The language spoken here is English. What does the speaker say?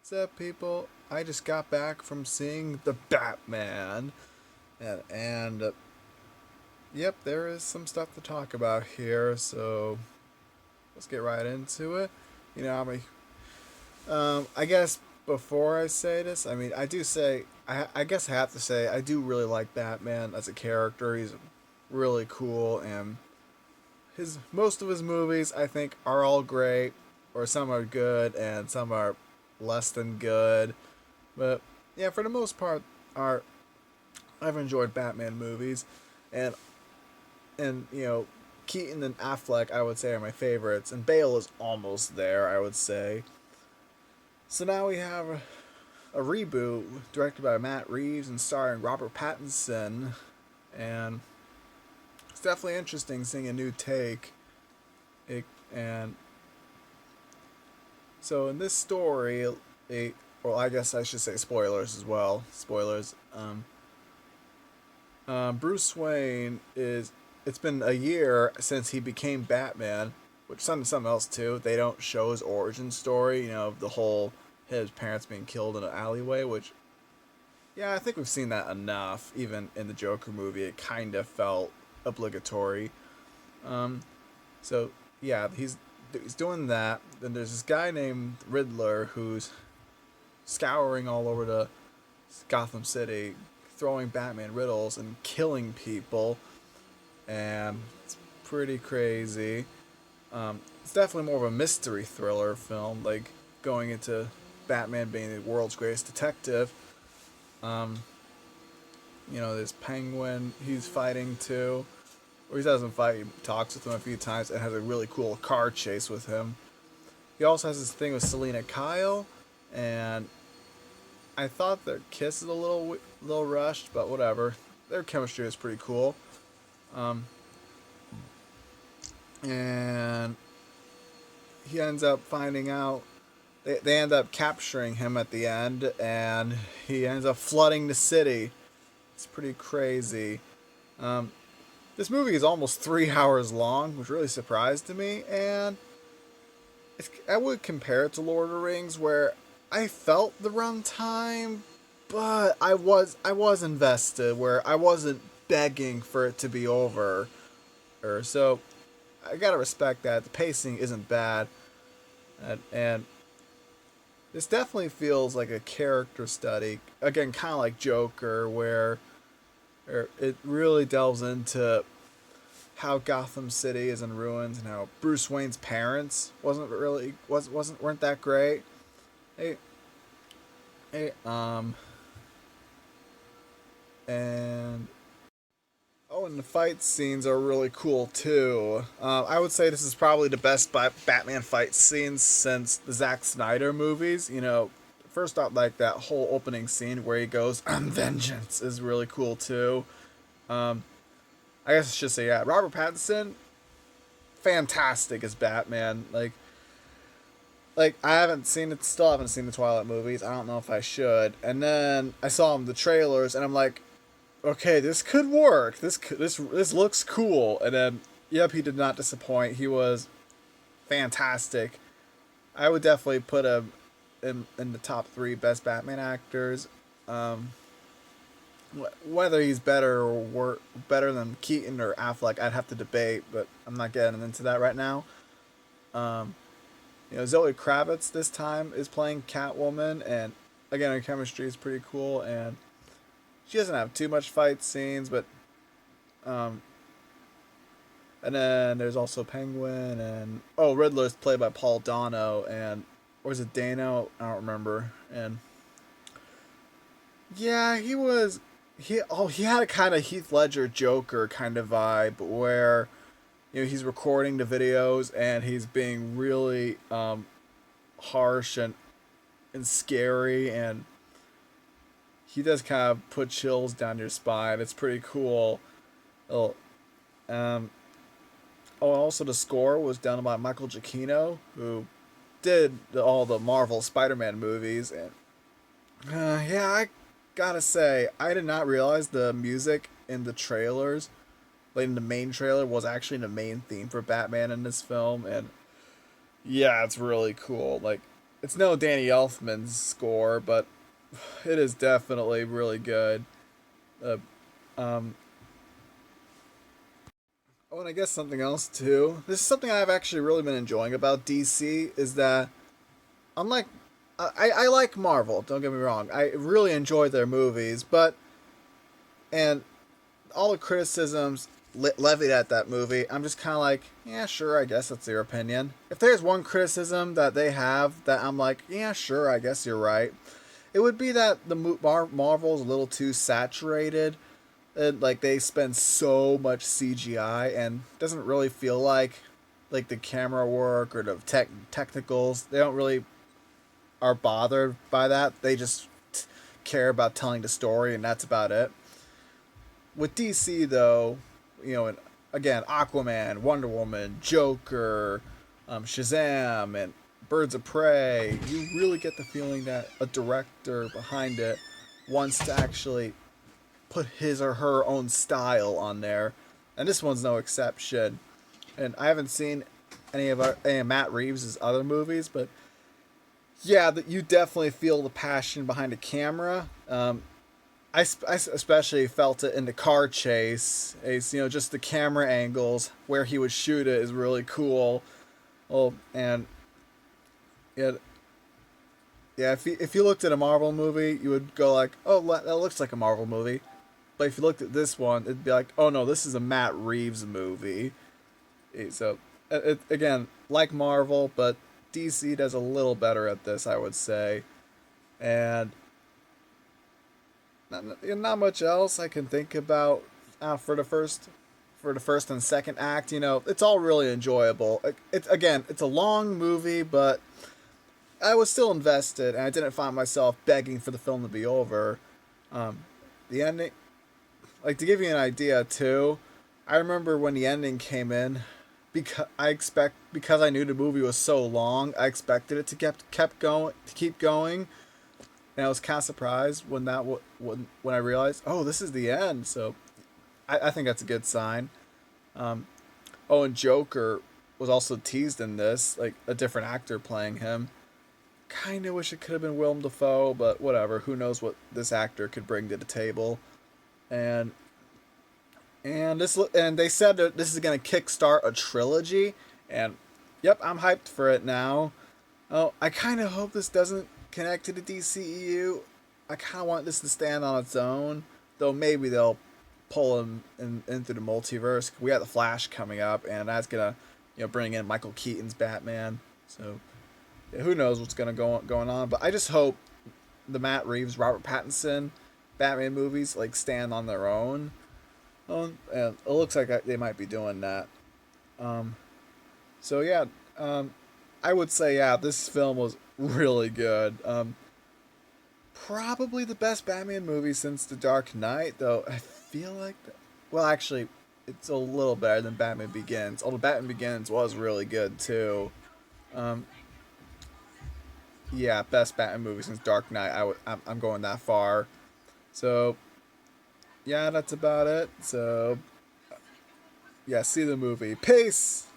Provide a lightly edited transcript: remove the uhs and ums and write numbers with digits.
What's up, people? I just got back from seeing the Batman, and yep, there is some stuff to talk about here. So let's get right into it. You know, I guess before I say this, I mean, I do say, I guess I have to say, I do really like Batman as a character. He's really cool, and his most of his movies, I think, are all great, or some are good, and some are less than good. But yeah, for the most part, are I've enjoyed Batman movies, and Keaton and Affleck I would say are my favorites, and Bale is almost there I would say. So now we have a reboot directed by Matt Reeves and starring Robert Pattinson, and it's definitely interesting seeing a new take. And so in this story, well, I guess I should say spoilers as well. Spoilers. Bruce Wayne is. It's been a year since he became Batman, which something else too. They don't show his origin story. You know, the whole his parents being killed in an alleyway. Which, yeah, I think we've seen that enough. Even in the Joker movie, it kind of felt obligatory. Um, so yeah, he's doing that. Then there's this guy named Riddler who's scouring all over the Gotham City, throwing Batman riddles and killing people, and it's pretty crazy. It's definitely more of a mystery thriller film, like going into Batman being the world's greatest detective. Um, this Penguin he's fighting too, or he doesn't fight. He talks with him a few times and has a really cool car chase with him. He also has this thing with Selena Kyle, and I thought their kiss is a little rushed, but whatever. Their chemistry is pretty cool. Um, and he ends up finding out they end up capturing him at the end, and he ends up flooding the city. It's pretty crazy. Um, this movie is almost 3 hours long, which really surprised me, and I would compare it to Lord of the Rings, where I felt the runtime, but I was invested, where I wasn't begging for it to be over. Or so I gotta respect that the pacing isn't bad, and this definitely feels like a character study. Again, kind of like Joker, where it really delves into how Gotham City is in ruins and how Bruce Wayne's parents weren't that great. Hey, hey, and oh, and the fight scenes are really cool too. I would say this is probably the best Batman fight scenes since the Zack Snyder movies. First off, like that whole opening scene where he goes, "I'm vengeance," is really cool too. Um, I guess I should say, yeah, Robert Pattinson, fantastic as Batman. Like I still haven't seen the Twilight movies. I don't know if I should. And then I saw him the trailers, and I'm like, okay, this could work. This looks cool. And then, yep, he did not disappoint. He was fantastic. I would definitely put him in the top three best Batman actors. Um, Whether he's better than Keaton or Affleck, I'd have to debate, but I'm not getting into that right now. Um, Zoe Kravitz this time is playing Catwoman, and again, her chemistry is pretty cool, and she doesn't have too much fight scenes, but um, and then there's also Penguin, and Riddler's played by Paul Dano, and or is it Dano? I don't remember. And yeah, he had a kind of Heath Ledger Joker kind of vibe where he's recording the videos and he's being really harsh and scary, and he does kind of put chills down your spine. It's pretty cool. Oh, um, also the score was done by Michael Giacchino, who did all the Marvel Spider-Man movies, and yeah, I gotta say, I did not realize the music in the trailers, like in the main trailer, was actually the main theme for Batman in this film, and yeah, it's really cool. Like it's no Danny Elfman's score, but it is definitely really good. Uh, um, oh, and I guess something else too. This is something I've actually really been enjoying about DC is that unlike I like Marvel. Don't get me wrong. I really enjoy their movies, but and all the criticisms levied at that movie, I'm just kind of like, yeah, sure, I guess that's your opinion. If there's one criticism that they have that I'm like, yeah, sure, I guess you're right, it would be that the Marvel's a little too saturated. And, like they spend so much CGI and doesn't really feel like the camera work or the technicals. They don't really are bothered by that. They just care about telling the story and that's about it. With DC though, and again, Aquaman, Wonder Woman, Joker, Shazam, and Birds of Prey, you really get the feeling that a director behind it wants to actually put his or her own style on there, and this one's no exception. And I haven't seen any of Matt Reeves' other movies, but yeah, that you definitely feel the passion behind the camera. I especially felt it in the car chase. It's, just the camera angles where he would shoot it is really cool. Well, and yeah, yeah. If you looked at a Marvel movie, you would go like, "Oh, that looks like a Marvel movie." But if you looked at this one, it'd be like, "Oh no, this is a Matt Reeves movie." So, again, like Marvel, but DC does a little better at this, I would say. And not much else I can think about for the first and second act. It's all really enjoyable. It's a long movie, but I was still invested, and I didn't find myself begging for the film to be over. The ending, like to give you an idea too, I remember when the ending came in, because I knew the movie was so long, I expected it to keep going, and I was kind of surprised when when I realized, oh, this is the end. So I think that's a good sign. Um, oh, and Joker was also teased in this, like a different actor playing him. Kind of wish it could have been Willem Dafoe, but whatever. Who knows what this actor could bring to the table? And and they said that this is gonna kickstart a trilogy, and yep, I'm hyped for it now. Oh, I kind of hope this doesn't connect to the DCEU. I kind of want this to stand on its own, though maybe they'll pull him into the multiverse. We got the Flash coming up, and that's gonna bring in Michael Keaton's Batman. So yeah, who knows what's gonna going on? But I just hope the Matt Reeves, Robert Pattinson Batman movies like stand on their own. And it looks like they might be doing that. Um, so yeah, I would say yeah, this film was really good. Probably the best Batman movie since The Dark Knight, though I feel like well, actually, it's a little better than Batman Begins. Although Batman Begins was really good too. Um, yeah, best Batman movie since Dark Knight. I'm going that far. So yeah, that's about it. So yeah, see the movie. Peace.